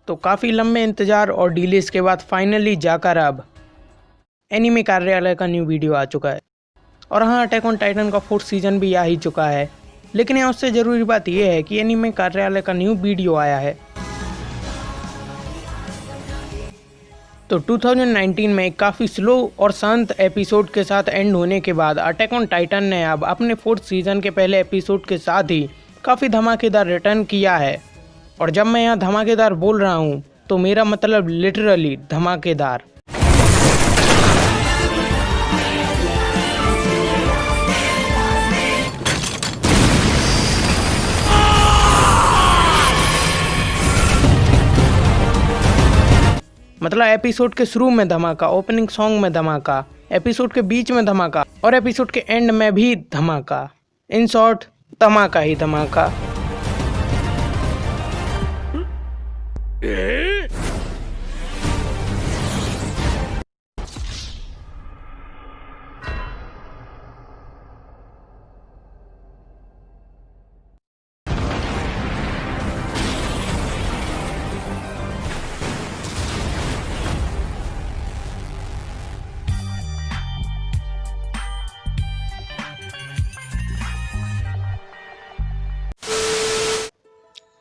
तो काफ़ी लंबे इंतज़ार और डिलेस के बाद फाइनली जाकर अब एनीमे कार्यालय का न्यू वीडियो आ चुका है। और हाँ, अटैक ऑन टाइटन का 4th सीज़न भी आ ही चुका है। लेकिन यहाँ उससे ज़रूरी बात यह है कि एनीमे कार्यालय का न्यू वीडियो आया है। तो 2019 में काफ़ी स्लो और शांत एपिसोड के साथ एंड होने के बाद अटैक ऑन टाइटन ने अब अपने 4th सीज़न के पहले एपिसोड के साथ ही काफ़ी धमाकेदार रिटर्न किया है। और जब मैं यहाँ धमाकेदार बोल रहा हूँ तो मेरा मतलब लिटरली धमाकेदार। मतलब एपिसोड के शुरू में धमाका, ओपनिंग सॉन्ग में धमाका, एपिसोड के बीच में धमाका और एपिसोड के एंड में भी धमाका। इन शॉर्ट, धमाका ही धमाका।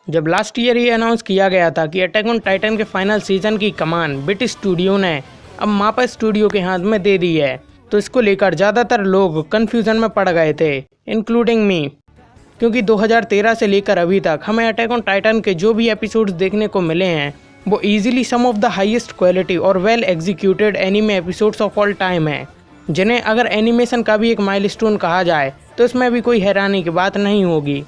जब लास्ट ईयर ये अनाउंस किया गया था कि अटैक ऑन टाइटन के फाइनल सीजन की कमान बिट स्टूडियो ने अब मापा स्टूडियो के हाथ में दे दी है, तो इसको लेकर ज़्यादातर लोग कन्फ्यूज़न में पड़ गए थे, इंक्लूडिंग मी। क्योंकि 2013 से लेकर अभी तक हमें अटैक ऑन टाइटन के जो भी एपिसोड्स देखने को मिले हैं वो easily some of the highest quality और well executed anime episodes of all time है, जिन्हें अगर एनिमेशन का भी एक माइलस्टोन कहा जाए तो इसमें भी कोई हैरानी की बात नहीं होगी।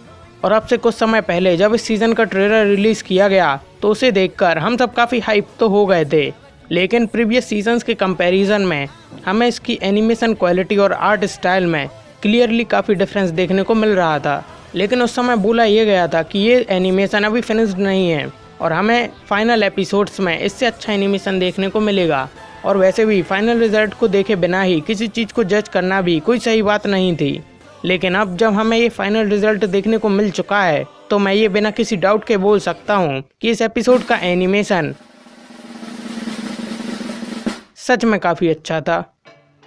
और अब से कुछ समय पहले जब इस सीज़न का ट्रेलर रिलीज़ किया गया तो उसे देखकर हम सब काफ़ी हाइप तो हो गए थे, लेकिन प्रीवियस सीजन्स के कंपैरिजन में हमें इसकी एनिमेशन क्वालिटी और आर्ट स्टाइल में क्लियरली काफ़ी डिफरेंस देखने को मिल रहा था। लेकिन उस समय बोला यह गया था कि ये एनिमेशन अभी फिनिश्ड नहीं है और हमें फाइनल एपिसोड्स में इससे अच्छा एनिमेशन देखने को मिलेगा। और वैसे भी फाइनल रिजल्ट को देखे बिना ही किसी चीज़ को जज करना भी कोई सही बात नहीं थी। लेकिन अब जब हमें ये फाइनल रिजल्ट देखने को मिल चुका है तो मैं ये बिना किसी डाउट के बोल सकता हूँ कि इस एपिसोड का एनिमेशन सच में काफ़ी अच्छा था।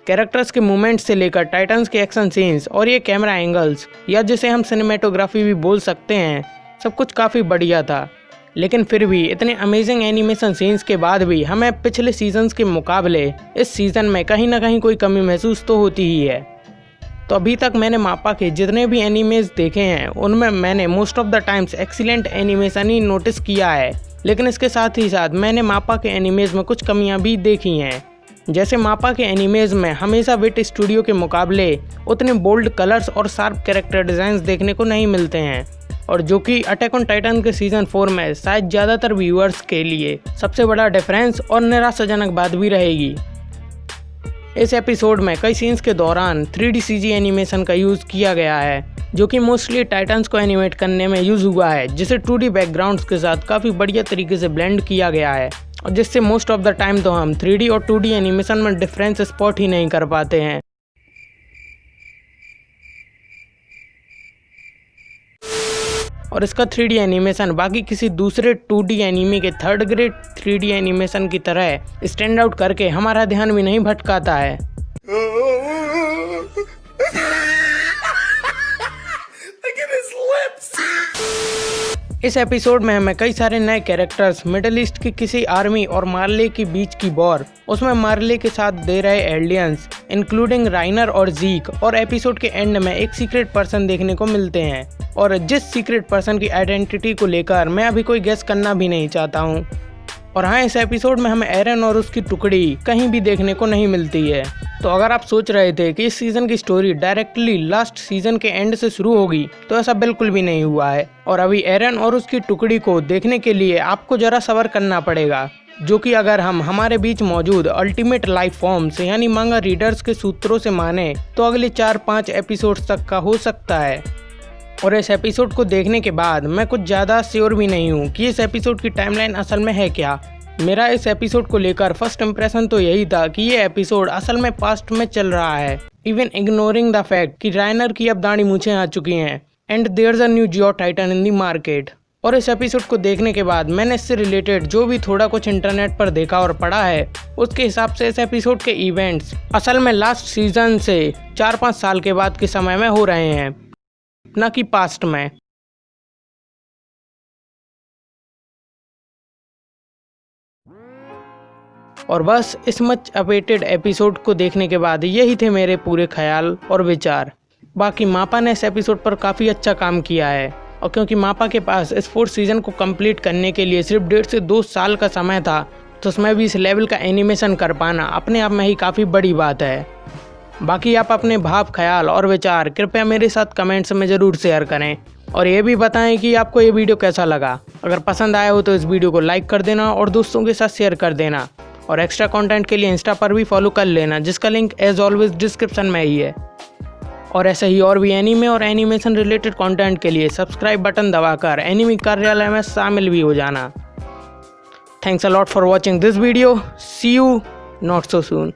कैरेक्टर्स के मूवमेंट्स से लेकर टाइटन्स के एक्शन सीन्स और ये कैमरा एंगल्स या जिसे हम सिनेमेटोग्राफी भी बोल सकते हैं, सब कुछ काफ़ी बढ़िया था। लेकिन फिर भी इतने अमेजिंग एनिमेशन सीन्स के बाद भी हमें पिछले सीजन्स के मुकाबले इस सीज़न में कहीं ना कहीं कोई कमी महसूस तो होती ही है। तो अभी तक मैंने मापा के जितने भी एनिमेज देखे हैं उनमें मैंने most of the times excellent animation he notice किया है। लेकिन इसके साथ ही साथ मैंने मापा के एनिमेज में कुछ कमियां भी देखी हैं। जैसे मापा के एनिमेज में हमेशा विट स्टूडियो के मुकाबले उतने बोल्ड कलर्स और शार्प कैरेक्टर डिज़ाइंस देखने को नहीं मिलते हैं, और जो कि अटैक ऑन टाइटन के सीज़न 4 में शायद ज़्यादातर व्यूअर्स के लिए सबसे बड़ा डिफरेंस और निराशाजनक बात भी रहेगी। इस एपिसोड में कई सीन्स के दौरान 3D CG एनिमेशन का यूज़ किया गया है, जो कि मोस्टली टाइटन्स को एनिमेट करने में यूज़ हुआ है, जिसे 2D बैकग्राउंड्स के साथ काफ़ी बढ़िया तरीके से ब्लेंड किया गया है, और जिससे मोस्ट ऑफ द टाइम तो हम 3D और 2D एनिमेशन में डिफरेंस स्पॉट ही नहीं कर पाते हैं। और इसका 3D एनिमेशन बाकी किसी दूसरे 2D एनीमे के 3rd ग्रेड 3D एनिमेशन की तरह स्टैंड आउट करके हमारा ध्यान भी नहीं भटकाता है। इस एपिसोड में हमें कई सारे नए कैरेक्टर्स, मिडिल ईस्ट की किसी आर्मी और मार्ले के बीच की वॉर, उसमें मार्ले के साथ दे रहे एलियंस इंक्लूडिंग राइनर और जीक, और एपिसोड के एंड में एक सीक्रेट पर्सन देखने को मिलते हैं, और जिस सीक्रेट पर्सन की आइडेंटिटी को लेकर मैं अभी कोई गेस करना भी नहीं चाहता हूँ। और हाँ, इस एपिसोड में हमें एरन और उसकी टुकड़ी कहीं भी देखने को नहीं मिलती है। तो अगर आप सोच रहे थे कि इस सीज़न की स्टोरी डायरेक्टली लास्ट सीज़न के एंड से शुरू होगी, तो ऐसा बिल्कुल भी नहीं हुआ है। और अभी एरन और उसकी टुकड़ी को देखने के लिए आपको ज़रा सब्र करना पड़ेगा, जो कि अगर हम हमारे बीच मौजूद अल्टीमेट लाइफ फॉर्म्स यानी मांगा रीडर्स के सूत्रों से माने तो अगले 4-5 एपिसोड्स तक का हो सकता है। और इस एपिसोड को देखने के बाद मैं कुछ ज़्यादा श्योर भी नहीं हूँ कि इस एपिसोड की टाइमलाइन असल में है क्या। मेरा इस एपिसोड को लेकर फर्स्ट इंप्रेशन तो यही था कि ये एपिसोड असल में पास्ट में चल रहा है, इवन इग्नोरिंग द फैक्ट कि राइनर की अब दाढ़ी मूछें आ चुकी हैं and there is a new Jio titan in the market. और इस एपिसोड को देखने के बाद मैंने इससे रिलेटेड जो भी थोड़ा कुछ इंटरनेट पर देखा और पढ़ा है, उसके हिसाब से इस एपिसोड के इवेंट्स असल में लास्ट सीजन से 4-5 साल के बाद के समय में हो रहे हैं, न कि पास्ट में। और बस इस मच अवेटेड एपिसोड को देखने के बाद यही थे मेरे पूरे ख्याल और विचार। बाकी मापा ने इस एपिसोड पर काफ़ी अच्छा काम किया है, और क्योंकि मापा के पास इस 4th सीज़न को कंप्लीट करने के लिए सिर्फ 1.5 से 2 साल का समय था, तो उसमें भी इस लेवल का एनिमेशन कर पाना अपने आप में ही काफ़ी बड़ी बात है। बाकी आप अपने भाव, ख्याल और विचार कृपया मेरे साथ कमेंट्स में ज़रूर शेयर करें, और ये भी बताएं कि आपको ये वीडियो कैसा लगा। अगर पसंद आया हो तो इस वीडियो को लाइक कर देना और दोस्तों के साथ शेयर कर देना, और एक्स्ट्रा कंटेंट के लिए इंस्टा पर भी फॉलो कर लेना, जिसका लिंक एज ऑलवेज डिस्क्रिप्शन में ही है। और ऐसे ही और भी एनीमे और एनिमेशन रिलेटेड कंटेंट के लिए सब्सक्राइब बटन दबाकर एनिमी कार्यालय में शामिल भी हो जाना। Thanks a lot for watching this video. See you not so soon.